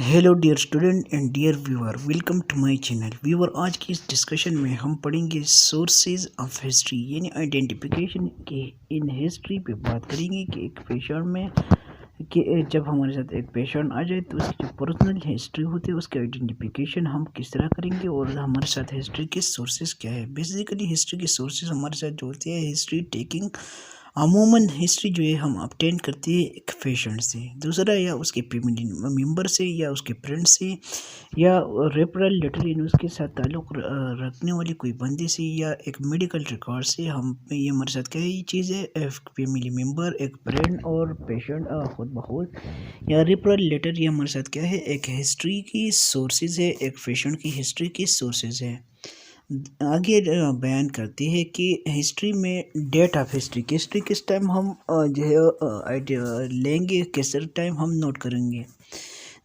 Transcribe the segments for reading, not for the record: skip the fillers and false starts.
Hello dear student and dear viewer, welcome to my channel. Viewer, आज की इस discussion में हम पढ़ेंगे सोर्सेज ऑफ हिस्ट्री यानी आइडेंटिफिकेशन के। इन हिस्ट्री पे बात करेंगे कि एक पेशेंट में कि जब हमारे साथ एक पेशेंट आ जाए तो उसकी जो पर्सनल हिस्ट्री होती है उसकी आइडेंटिफिकेशन हम किस तरह करेंगे और हमारे साथ हिस्ट्री के सोर्सेज क्या है। बेसिकली हिस्ट्री के सोर्सेज हमारे साथ जो होते हैं, हिस्ट्री टेकिंग अमूमन हिस्ट्री जो है हम अपटेन करते हैं एक पेशेंट से, दूसरा या उसके फैमिली मेम्बर से या उसके फ्रेंड से या रेफरल लेटर यानी उसके साथ ताल्लुक़ रखने वाले कोई बंदे से या एक मेडिकल रिकॉर्ड से। हम ये हमारे साथ क्या ये चीज़ है, एक फैमिली मेम्बर, एक फ्रेंड और पेशेंट खुद ब खुद या रेफरल लेटर। ये हमारे साथ क्या है, एक हिस्ट्री की सोर्सेज है, एक पेशेंट की हिस्ट्री की सोर्सेज है। आगे बयान करती है कि हिस्ट्री में डेट ऑफ हिस्ट्री किस टाइम हम जो है लेंगे, किस टाइम हम नोट करेंगे।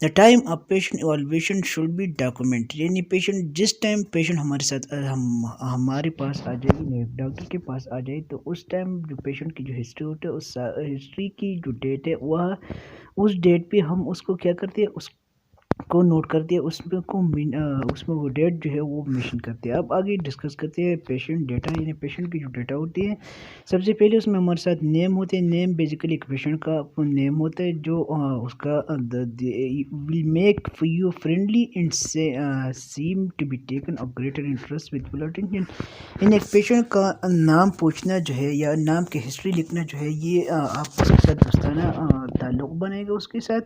The time of patient evaluation should be document, यानी पेशेंट जिस टाइम पेशेंट हमारे साथ हमारे पास आ जाए, डॉक्टर के पास आ जाए, तो उस टाइम जो पेशेंट की जो हिस्ट्री होती है उस हिस्ट्री की जो डेट है वह उस डेट पे हम उसको क्या करते हैं, उस को नोट करती है, उसमें वो डेट जो है वो मेंशन करती है। अब आगे डिस्कस करते हैं पेशेंट डेटा, यानी पेशेंट की जो डेटा होती है। सबसे पहले उसमें हमारे साथ नेम होते हैं। नेम बेसिकली एक पेशेंट का नेम होता है जो उसका will make you friendly and seem to be taken of greater interest with full attention. इन एक पेशेंट का नाम पूछना जो है या नाम की हिस्ट्री लिखना जो है, ये आपके साथ दोस्ताना ताल्लुक़ बनेगा उसके साथ,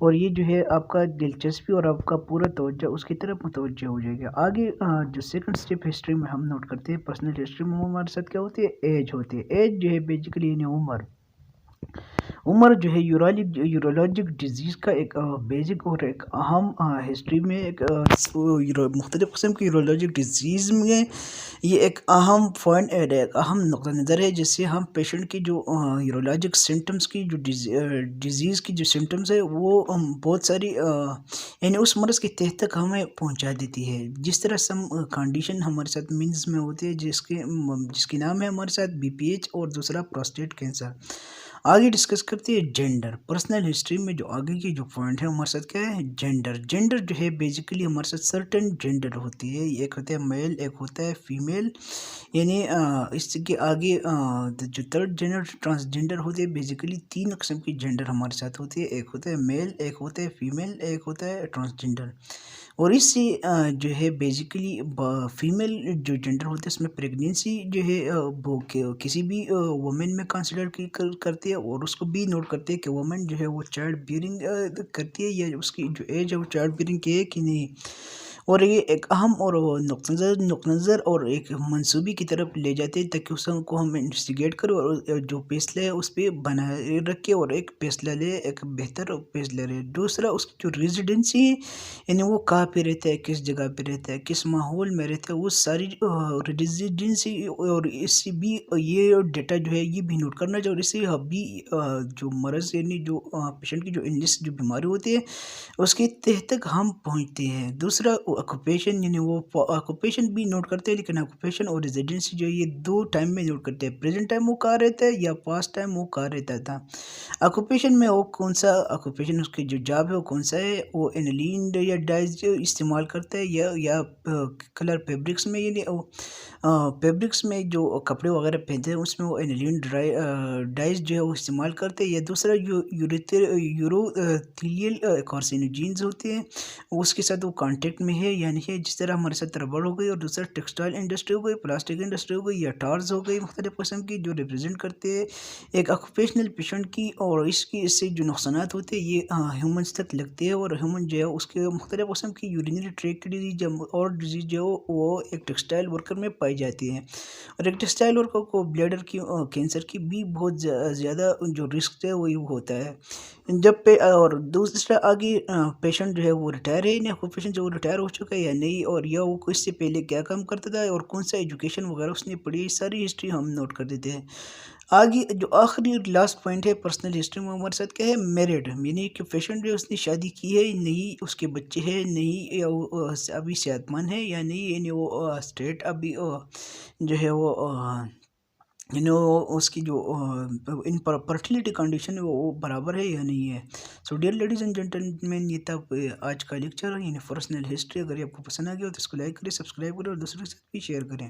और ये जो है आपका दिलचस्पी और आपका पूरा तवज्जो उसकी तरफ मुतवज्जह हो जाएगा। आगे जो सेकंड स्टेप हिस्ट्री में हम नोट करते हैं, पर्सनल हिस्ट्री में हमारे साथ क्या होती है, एज होती है। एज जो है बेसिकली यानी उम्र जो है यूरोलॉजिक डिजीज़ का एक बेसिक और एक अहम हिस्ट्री में एक मुख्तलिफ़ किस्म की यूरोलॉजिक डिजीज़ में ये एक अहम पॉइंट है, एक अहम नुक़्ता नज़र है, जिससे हम पेशेंट की जो यूरोलॉजिक सिम्टम्स की जो डिज़ीज़ की जो सिम्टम्स है वो हम बहुत सारी यानी उस मर्ज़ की तह तक हमें पहुंचा देती है। जिस तरह सम कंडीशन हमारे साथ मीन्स में होती है जिसके नाम है हमारे साथ बीपीएच और दूसरा प्रोस्टेट कैंसर। आगे डिस्कस करते हैं जेंडर। पर्सनल हिस्ट्री में जो आगे की जो पॉइंट है हमारे साथ क्या है, जेंडर। जेंडर जो है बेसिकली हमारे साथ सर्टेन जेंडर होती है, एक होता है मेल, एक होता है फीमेल। यानी इसके आगे जो थर्ड जेंडर ट्रांसजेंडर होते हैं। बेसिकली तीन किस्म की जेंडर हमारे साथ होती है, एक होता है मेल, एक होता है फीमेल, एक होता है ट्रांसजेंडर। और इससे जो है बेसिकली फीमेल जो जेंडर होता है उसमें प्रेगनेंसी जो है वो किसी भी वुमेन में कंसिडर करती है, और उसको भी नोट करते हैं कि वुमेन जो है वो चाइल्ड बियरिंग करती है या उसकी जो एज है वो चाइल्ड बियरिंग की है कि नहीं। और ये एक अहम और नुक़्ता नज़र और एक मंसूबी की तरफ ले जाते हैं, ताकि उसको हम इन्वेस्टिगेट करें और जो फैसला है उस पर बनाए रखे और एक फैसला ले, एक बेहतर फैसला ले। दूसरा उसकी जो रेजिडेंसी है, यानी वो कहाँ पे रहता है, किस जगह पे रहता है, किस माहौल में रहता है, वो सारी रेजिडेंसी और इससे भी ये डेटा जो है ये भी नोट करना चाहिए। और इससे अभी जो मर्ज़ यानी जो पेशेंट की जो इलनेस जो बीमारी होती है उसके तह तक हम पहुंचते हैं। दूसरा ऑक्यूपेशन, यानी वो ऑक्यूपेशन भी नोट करते हैं, लेकिन ऑक्यूपेशन और रेजिडेंसी जो है ये दो टाइम में नोट करते हैं। प्रेजेंट टाइम वो कहाँ रहता है या पास्ट टाइम वो कहाँ रहता था। ऑक्यूपेशन में वो कौन सा ऑक्यूपेशन, उसकी जो जॉब है वो कौन सा है, वो एनिलीन या डाइज इस्तेमाल करता है या कलर फैब्रिक्स में, यानी फैब्रिक्स में जो कपड़े वगैरह पहनते हैं उसमें वो एनिलीन डाइज जो है वो इस्तेमाल करते हैं। या दूसरा जो यूरोथीलियल कार्सिनोजेंस होते हैं उसके साथ वो कांटेक्ट में है, यानी कि जिस तरह हमारे साथ रबड़ हो गई और दूसरा टेक्सटाइल इंडस्ट्री हो गई, प्लास्टिक इंडस्ट्री हो गई या टार्स हो गई, मुख्तलिफ किस्म की जो रिप्रेजेंट करते हैं एक ऑक्यूपेशनल पेशेंट की। और इससे जो नुकसानात होते हैं ये ह्यूमन्स तक लगते हैं, और ह्यूमन जो है उसके मुख्तलिफ किस्म की यूरिनरी ट्रैक्ट डिजीज और डिजीज जो वो एक टेक्सटाइल वर्कर में पाई जाती है। और एक टेक्सटाइल वर्कर को ब्लैडर की कैंसर की भी बहुत ज़्यादा जो रिस्क है वही होता है जब पे। और दूसरा आगे पेशेंट जो है वो रिटायर है या पेशेंट जो रिटायर हो चुका है या नहीं, और या वो इससे पहले क्या काम करता था और कौन सा एजुकेशन वगैरह उसने पढ़ी है, सारी हिस्ट्री हम नोट कर देते हैं। आगे जो आखिरी लास्ट पॉइंट है पर्सनल हिस्ट्री में हमारे साथ क्या है, मैरिड, यानी कि पेशेंट जो उसने शादी की है नहीं, उसके बच्चे हैं नहीं, या वो अभी सेहतमंद है या नहीं, यानी वो स्टेट अभी जो है वो यानी उसकी जो इन फर्टिलिटी कंडीशन है वो बराबर है या नहीं है। So dear ladies and gentleman, ये था आज का लेक्चर यानी पर्सनल हिस्ट्री। अगर ये आपको पसंद आ गया हो तो इसको लाइक करें, सब्सक्राइब करें और दूसरों के साथ भी शेयर करें।